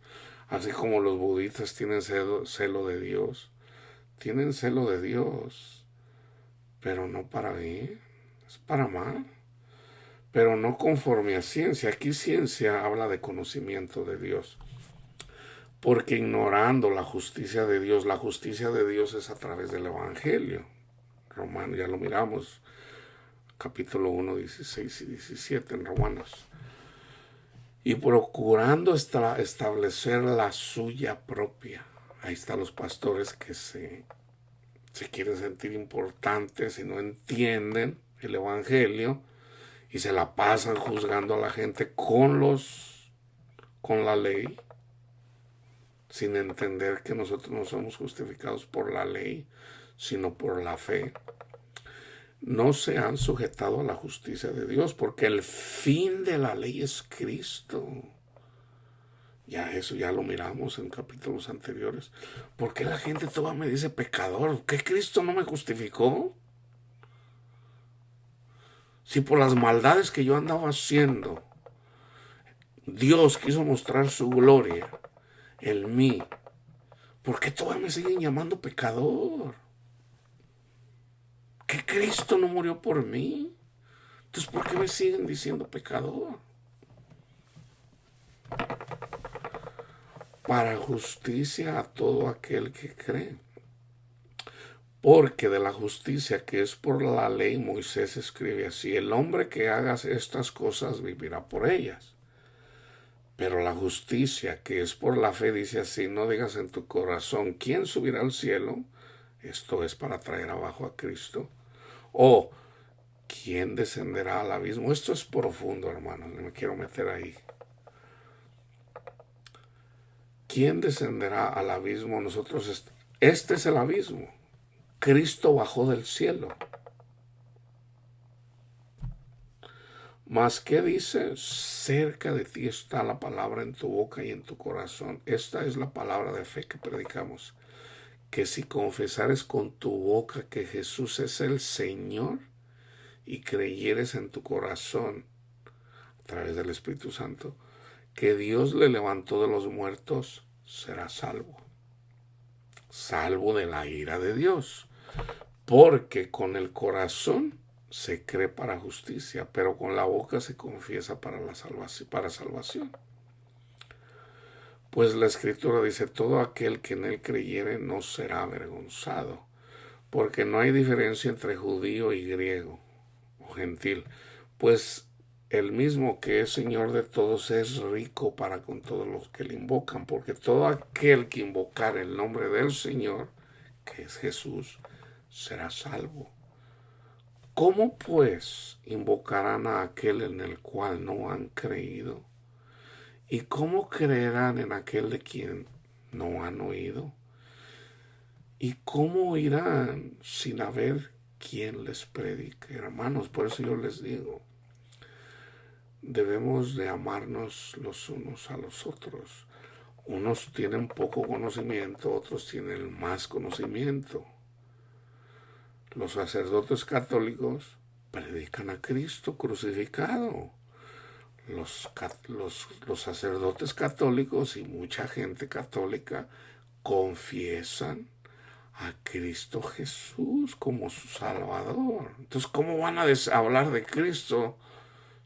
Speaker 1: así como los budistas tienen celo de Dios, tienen celo de Dios, pero no para bien, es para mal, pero no conforme a ciencia. Aquí ciencia habla de conocimiento de Dios, porque ignorando la justicia de Dios es a través del Evangelio. Romanos, ya lo miramos, capítulo 1, 16 y 17 en Romanos. Y procurando establecer la suya propia. Ahí están los pastores que se quieren sentir importantes y no entienden el Evangelio y se la pasan juzgando a la gente con la ley, sin entender que nosotros no somos justificados por la ley, sino por la fe. No se han sujetado a la justicia de Dios, porque el fin de la ley es Cristo. Ya eso ya lo miramos en capítulos anteriores. ¿Por qué la gente toda me dice pecador? ¿Que Cristo no me justificó? Si por las maldades que yo andaba haciendo, Dios quiso mostrar su gloria en mí, ¿por qué todavía me siguen llamando pecador? ¿Que Cristo no murió por mí? Entonces, ¿por qué me siguen diciendo pecador? Para justicia a todo aquel que cree. Porque de la justicia que es por la ley, Moisés escribe así: el hombre que haga estas cosas vivirá por ellas. Pero la justicia que es por la fe dice así: no digas en tu corazón, ¿quién subirá al cielo? Esto es para traer abajo a Cristo. O ¿quién descenderá al abismo? Esto es profundo, hermanos, no me quiero meter ahí. ¿Quién descenderá al abismo? Este es el abismo. Cristo bajó del cielo. Mas, ¿qué dice? Cerca de ti está la palabra en tu boca y en tu corazón. Esta es la palabra de fe que predicamos. Que si confesares con tu boca que Jesús es el Señor y creyeres en tu corazón a través del Espíritu Santo que Dios le levantó de los muertos, serás salvo. Salvo de la ira de Dios. Porque con el corazón se cree para justicia, pero con la boca se confiesa para la salvación. Pues la Escritura dice, todo aquel que en él creyere no será avergonzado, porque no hay diferencia entre judío y griego o gentil, pues el mismo que es Señor de todos es rico para con todos los que le invocan, porque todo aquel que invocar el nombre del Señor, que es Jesús, será salvo. ¿Cómo pues invocarán a aquel en el cual no han creído? ¿Y cómo creerán en aquel de quien no han oído? ¿Y cómo oirán sin haber quien les predique? Hermanos, por eso yo les digo, debemos de amarnos los unos a los otros. Unos tienen poco conocimiento, otros tienen más conocimiento. Los sacerdotes católicos predican a Cristo crucificado. Los sacerdotes católicos y mucha gente católica confiesan a Cristo Jesús como su Salvador. Entonces, ¿cómo van a hablar de Cristo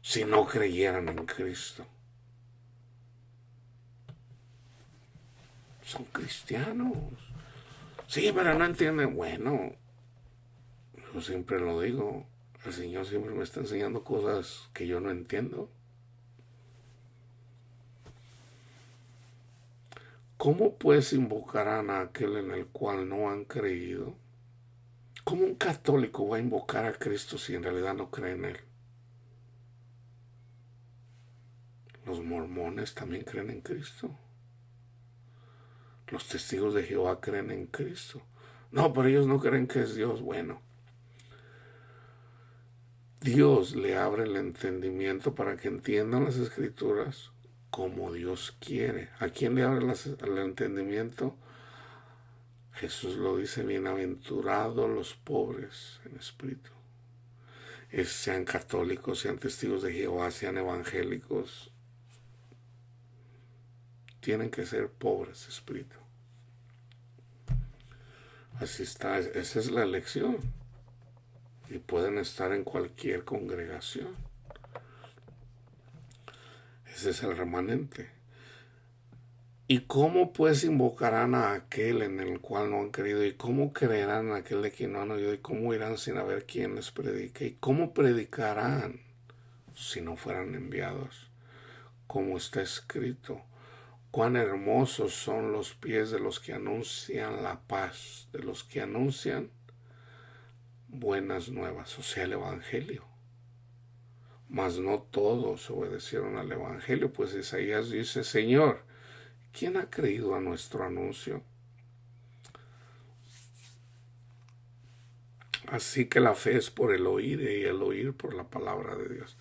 Speaker 1: si no creyeran en Cristo? Son cristianos. Sí, pero no entienden. Bueno, yo siempre lo digo, el Señor siempre me está enseñando cosas que yo no entiendo. ¿Cómo pues invocarán a aquel en el cual no han creído? ¿Cómo un católico va a invocar a Cristo si en realidad no cree en él? Los mormones también creen en Cristo. Los testigos de Jehová creen en Cristo. No, pero ellos no creen que es Dios. Bueno, Dios le abre el entendimiento para que entiendan las Escrituras como Dios quiere. ¿A quién le abre el entendimiento? Jesús lo dice, bienaventurados los pobres en espíritu. Sean católicos, sean testigos de Jehová, sean evangélicos, tienen que ser pobres de espíritu. Así está, esa es la elección. Y pueden estar en cualquier congregación. Ese es el remanente. ¿Y cómo pues invocarán a aquel en el cual no han creído? ¿Y cómo creerán en aquel de quien no han oído? ¿Y cómo irán sin haber quien les predique? ¿Y cómo predicarán si no fueran enviados? Como está escrito, cuán hermosos son los pies de los que anuncian la paz, de los que anuncian buenas nuevas, o sea, el Evangelio. Mas no todos obedecieron al Evangelio, pues Isaías dice, Señor, ¿quién ha creído a nuestro anuncio? Así que la fe es por el oír y el oír por la palabra de Dios.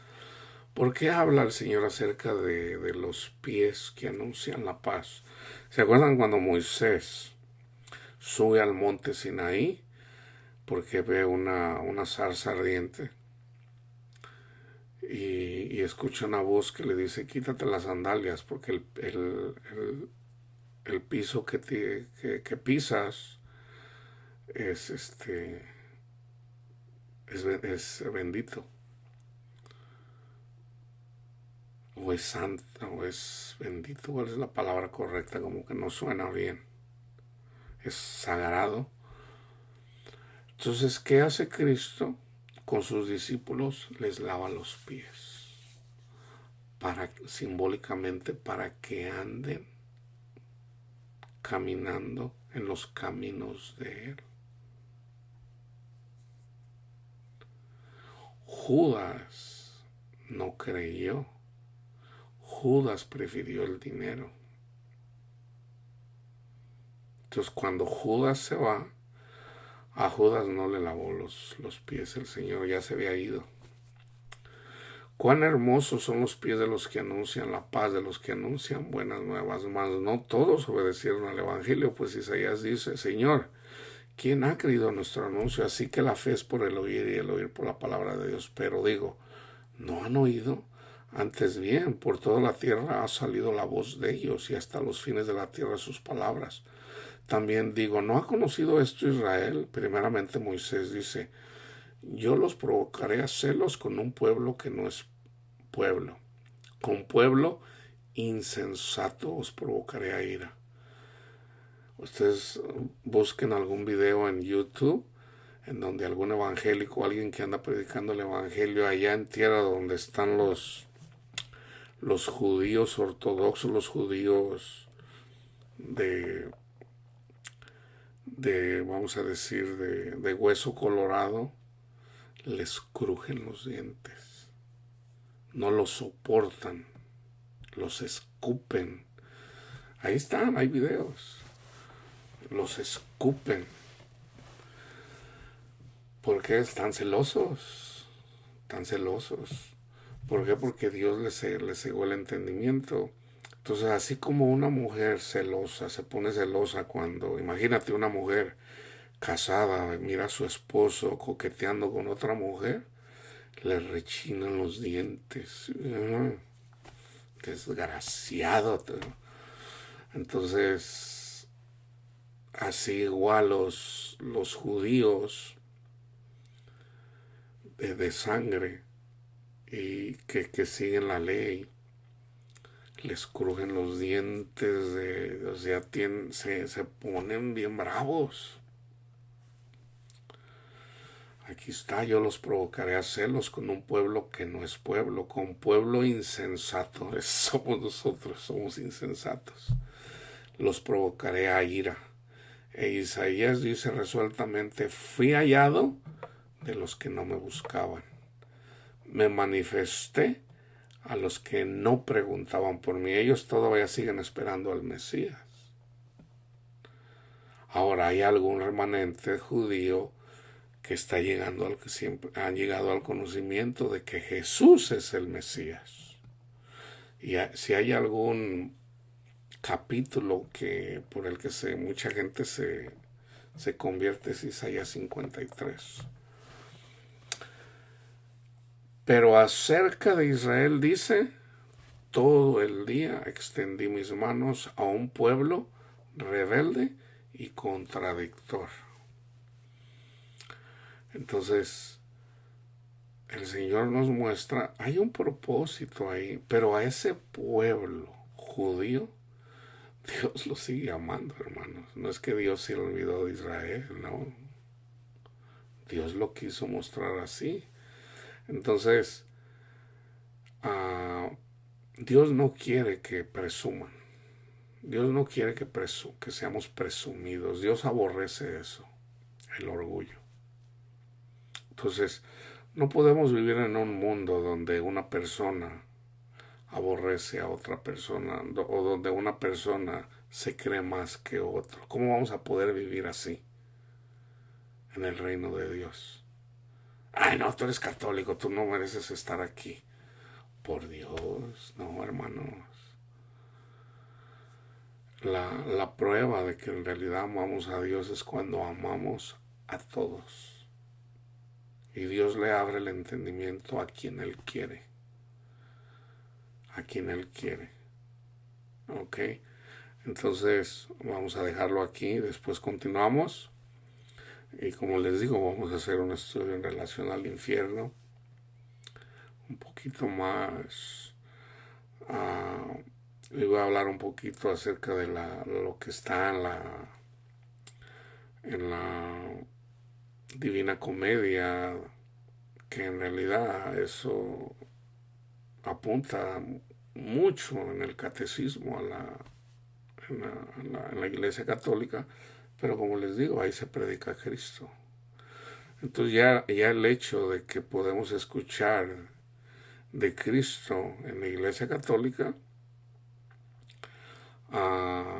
Speaker 1: ¿Por qué habla el Señor acerca de los pies que anuncian la paz? ¿Se acuerdan cuando Moisés sube al monte Sinaí porque ve una zarza ardiente y escucha una voz que le dice, quítate las sandalias porque el piso que pisas es bendito, o es santo, o es bendito, ¿cuál es la palabra correcta? Como que no suena bien, es sagrado. Entonces, ¿qué hace Cristo con sus discípulos? Les lava los pies, simbólicamente para que anden caminando en los caminos de Él. Judas no creyó. Judas prefirió el dinero. Entonces, cuando Judas se va, a Judas no le lavó los pies, el Señor ya se había ido. Cuán hermosos son los pies de los que anuncian la paz, de los que anuncian buenas nuevas, mas no todos obedecieron al Evangelio, pues Isaías dice, Señor, ¿quién ha creído nuestro anuncio? Así que la fe es por el oír y el oír por la palabra de Dios. Pero digo, ¿no han oído? Antes bien, por toda la tierra ha salido la voz de ellos y hasta los fines de la tierra sus palabras. También digo, ¿no ha conocido esto Israel? Primeramente Moisés dice, yo los provocaré a celos con un pueblo que no es pueblo. Con pueblo insensato os provocaré a ira. Ustedes busquen algún video en YouTube en donde algún evangélico, alguien que anda predicando el evangelio allá en tierra donde están los judíos ortodoxos, los judíos de vamos a decir, de hueso colorado, les crujen los dientes. No los soportan, los escupen. Ahí están, hay videos. Los escupen. ¿Por qué están celosos? Tan celosos. ¿Por qué? Porque Dios les cegó el entendimiento. Entonces, así como una mujer celosa se pone celosa cuando, imagínate una mujer casada, mira a su esposo coqueteando con otra mujer, le rechinan los dientes. Desgraciado. Entonces, así igual los judíos de sangre y que siguen la ley, les crujen los dientes, o sea, se ponen bien bravos. Aquí está, yo los provocaré a celos con un pueblo que no es pueblo, con pueblo insensato. Somos nosotros, somos insensatos. Los provocaré a ira. E Isaías dice resueltamente, fui hallado de los que no me buscaban. Me manifesté a los que no preguntaban por mí. Ellos todavía siguen esperando al Mesías. Ahora hay algún remanente judío que está llegando al que siempre han llegado al conocimiento de que Jesús es el Mesías. Y si hay algún capítulo que por el que mucha gente se convierte, es Isaías 53. Pero acerca de Israel dice, todo el día extendí mis manos a un pueblo rebelde y contradictor. Entonces, el Señor nos muestra, hay un propósito ahí, pero a ese pueblo judío, Dios lo sigue amando, hermanos. No es que Dios se olvidó de Israel, no. Dios lo quiso mostrar así. Entonces, Dios no quiere que presuman. Dios no quiere que seamos presumidos. Dios aborrece eso, el orgullo. Entonces, no podemos vivir en un mundo donde una persona aborrece a otra persona o donde una persona se cree más que otro. ¿Cómo vamos a poder vivir así en el reino de Dios? Ay, no, tú eres católico, tú no mereces estar aquí. Por Dios, no, hermanos. La prueba de que en realidad amamos a Dios es cuando amamos a todos. Y Dios le abre el entendimiento a quien Él quiere. A quien Él quiere. ¿Ok? Entonces vamos a dejarlo aquí. Después continuamos. Y como les digo, vamos a hacer un estudio en relación al infierno. Un poquito más. Y voy a hablar un poquito acerca de lo que está en la Divina Comedia, que en realidad eso apunta mucho en el catecismo en la Iglesia Católica, pero como les digo, ahí se predica Cristo. Entonces ya el hecho de que podemos escuchar de Cristo en la Iglesia Católica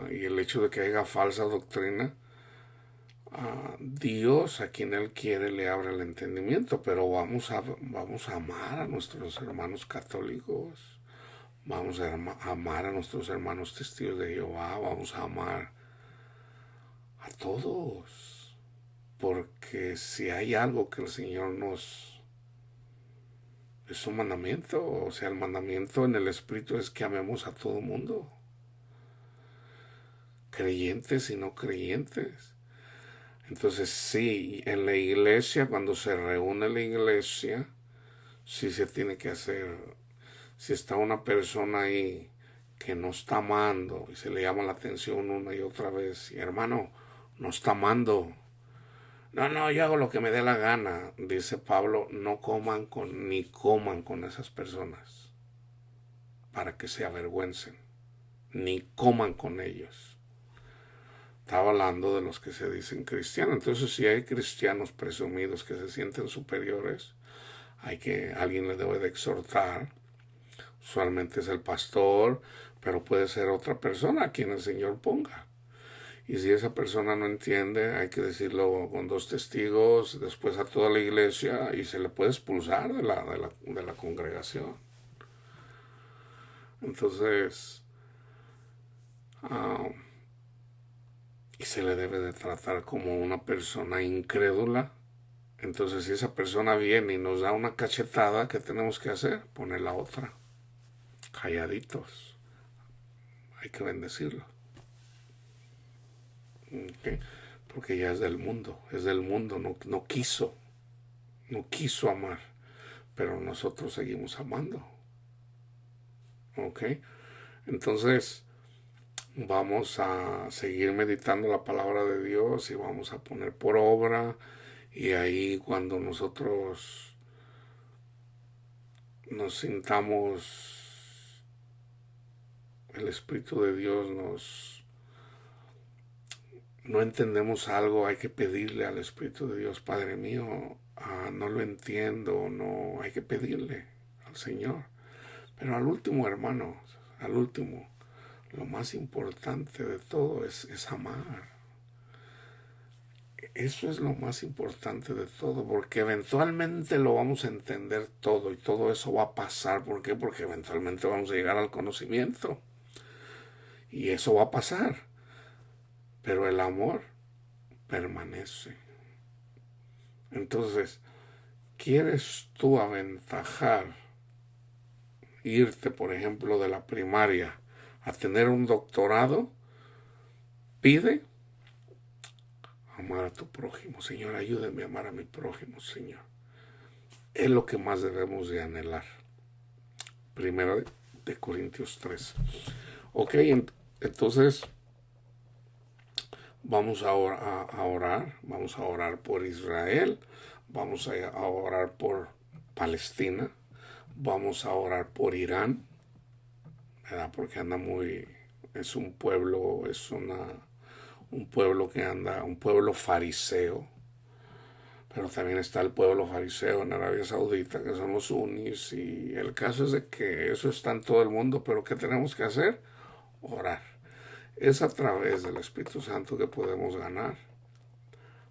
Speaker 1: y el hecho de que haya falsa doctrina, Dios, a quien Él quiere, le abre el entendimiento, pero vamos a amar a nuestros hermanos católicos, vamos a amar a nuestros hermanos testigos de Jehová, vamos a amar a todos, porque si hay algo que el Señor es un mandamiento, o sea, el mandamiento en el Espíritu es que amemos a todo mundo, creyentes y no creyentes. Entonces sí, en la iglesia, cuando se reúne la iglesia, sí se tiene que hacer. Si está una persona ahí que no está amando y se le llama la atención una y otra vez, y hermano, no está amando. No, yo hago lo que me dé la gana, dice Pablo, ni coman con esas personas para que se avergüencen, ni coman con ellos. Estaba hablando de los que se dicen cristianos. Entonces, si hay cristianos presumidos que se sienten superiores, alguien le debe de exhortar. Usualmente es el pastor, pero puede ser otra persona a quien el Señor ponga. Y si esa persona no entiende, hay que decirlo con 2 testigos, después a toda la iglesia, y se le puede expulsar de la congregación. Entonces, y se le debe de tratar como una persona incrédula. Entonces, si esa persona viene y nos da una cachetada, ¿qué tenemos que hacer? Poner la otra. Calladitos. Hay que bendecirlo. ¿Okay? Porque ya es del mundo, no quiso amar, pero nosotros seguimos amando. ¿Ok? Entonces, vamos a seguir meditando la palabra de Dios y vamos a poner por obra, y ahí cuando nosotros nos sintamos, el Espíritu de Dios no entendemos algo, hay que pedirle al Espíritu de Dios, Padre mío, no lo entiendo, no, hay que pedirle al Señor. Pero al último, hermano, al último, lo más importante de todo es amar. Eso es lo más importante de todo, porque eventualmente lo vamos a entender todo y todo eso va a pasar. ¿Por qué? Porque eventualmente vamos a llegar al conocimiento y eso va a pasar. Pero el amor permanece. Entonces, ¿quieres tú aventajar, irte, por ejemplo, de la primaria a tener un doctorado? Pide amar a tu prójimo. Señor, ayúdame a amar a mi prójimo, Señor. Es lo que más debemos de anhelar. Primero de Corintios 3. Ok, entonces vamos a orar. Vamos a orar por Israel. Vamos a orar por Palestina. Vamos a orar por Irán, ¿verdad? Porque es un pueblo, un pueblo fariseo. Pero también está el pueblo fariseo en Arabia Saudita, que son los sunnis, y el caso es de que eso está en todo el mundo, pero ¿qué tenemos que hacer? Orar. Es a través del Espíritu Santo que podemos ganar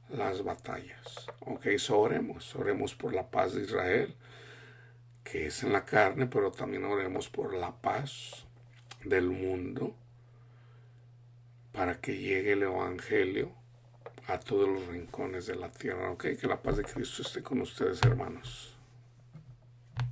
Speaker 1: las batallas. Ok, oremos por la paz de Israel, que es en la carne, pero también oremos por la paz del mundo, para que llegue el Evangelio a todos los rincones de la tierra. Ok, que la paz de Cristo esté con ustedes, hermanos.